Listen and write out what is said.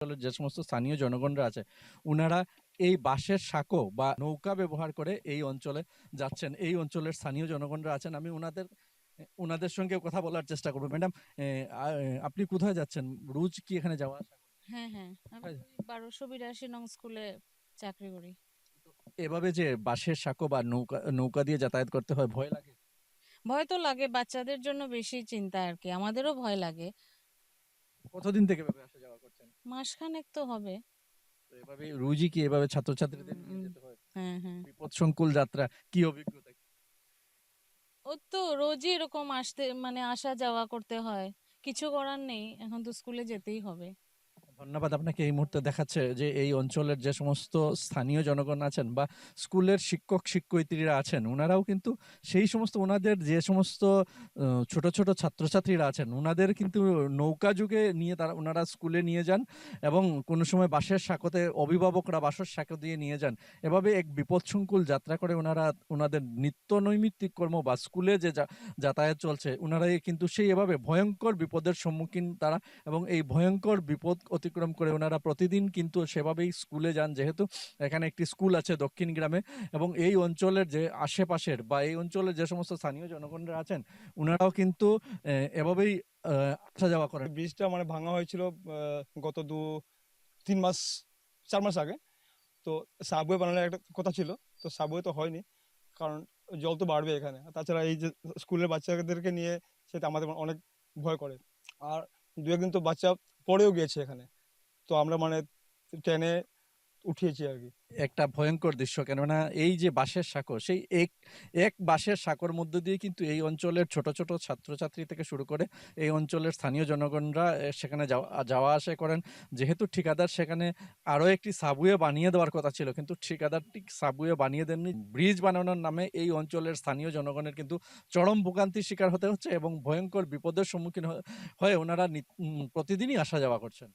অঞ্চলের যে সমস্ত স্থানীয় জনগণরা আছে উনারা এই বাঁশের সাঁকো বা নৌকা ব্যবহার করে এই অঞ্চলে যাচ্ছেন। এই অঞ্চলের স্থানীয় জনগণরা আছেন, আমি ওনাদের ওনাদের সঙ্গে কথা বলার চেষ্টা করবো। ম্যাডাম, আপনি কোথায় যাচ্ছেন? রোজ কি এখানে যাওয়া আসা করেন? হ্যাঁ, হ্যাঁ। আমি কোথায়? ওই ১২৮২ নং স্কুলে চাকরি করি। এভাবে যে বাঁশের সাঁকো বা নৌকা নৌকা দিয়ে যাতায়াত করতে হয়, ভয় লাগে? ভয় তো লাগে, বাচ্চাদের জন্য বেশি চিন্তা আরকি। আমাদেরও ভয় লাগে। কতদিন থেকে এভাবে আসা যাওয়া করছেন? মাসখানেক তো হবে। তো এভাবে রোজই কি এভাবে উম ছাত্রছাত্রীদের নিয়ে উম যেতে হয়? হ্যাঁ, হ্যাঁ। বিপদসংকুল যাত্রা, কি অভিজ্ঞতা? ও তো রোজই এরকম আসতে মানে আসা যাওয়া করতে হয়। কিছু করার নেই। এখন তো স্কুলে যেতেই হবে। ধন্যবাদ আপনাকে। এই মুহূর্তে দেখাচ্ছে যে এই অঞ্চলের যে সমস্ত স্থানীয় জনগণ আছেন বা স্কুলের শিক্ষক শিক্ষয়িত্রীরা আছেন ওনারাও কিন্তু সেই সমস্ত ওনাদের যে সমস্ত ছোট ছোট ছাত্রছাত্রীরা আছেন ওনাদের কিন্তু নৌকা যুগে নিয়ে তারা ওনারা স্কুলে নিয়ে যান এবং কোনো সময় বাঁশের সাঁকোতে অভিভাবকরা বাঁশের সাঁকো দিয়ে নিয়ে যান। এভাবে এক বিপদসংকুল যাত্রা করে ওনারা ওনাদের নিত্য নৈমিত্তিক কর্ম বা স্কুলে যে যাতায়াত চলছে ওনারাই কিন্তু সেই এভাবে ভয়ঙ্কর বিপদের সম্মুখীন তারা, এবং এই ভয়ঙ্কর বিপদ অতিক্রম করে ওনারা প্রতিদিন কিন্তু সেভাবেই স্কুলে যান। যেহেতু এখানে একটি স্কুল আছে দক্ষিণ গ্রামে, এবং এই অঞ্চলের যে আশেপাশের বা এই অঞ্চলের যে সমস্ত স্থানীয় জনগণরা আছেন ওনারাও কিন্তু এভাবেই আসা যাওয়া করেন। ব্রিজটা মানে ভাঙা হয়েছিল গত 3 মাস 4 মাস আগে। তো সাবওয়ে বানানোর একটা কথা ছিল, তো সাবওয়ে তো হয়নি, কারণ জল তো বাড়বে এখানে। আর তাছাড়া এই যে স্কুলের বাচ্চাদেরকে নিয়ে সেটা আমাদের অনেক ভয় করে। আর দু একদিন তো বাচ্চা পড়েও গিয়েছে এখানে, তো আমরা মানে টেনে উঠিয়েছি আর কি। একটা ভয়ঙ্কর দৃশ্য, কেননা এই যে বাঁশের সাঁকো সেই এক এক বাঁশের সাঁকোর মধ্য দিয়ে কিন্তু এই অঞ্চলের ছোট ছোট ছাত্রছাত্রী থেকে শুরু করে এই অঞ্চলের স্থানীয় জনগণরা সেখানে যাওয়া যাওয়া আসা করেন। যেহেতু ঠিকাদার সেখানে আরও একটি সাবওয়ে বানিয়ে দেওয়ার কথা ছিল, কিন্তু ঠিকাদারটি সাবওয়ে বানিয়ে দেননি। ব্রিজ বানানোর নামে এই অঞ্চলের স্থানীয় জনগণের কিন্তু চরম ভোগান্তির শিকার হতে হচ্ছে এবং ভয়ঙ্কর বিপদের সম্মুখীন হয়ে ওনারা প্রতিদিনই আসা যাওয়া করছেন।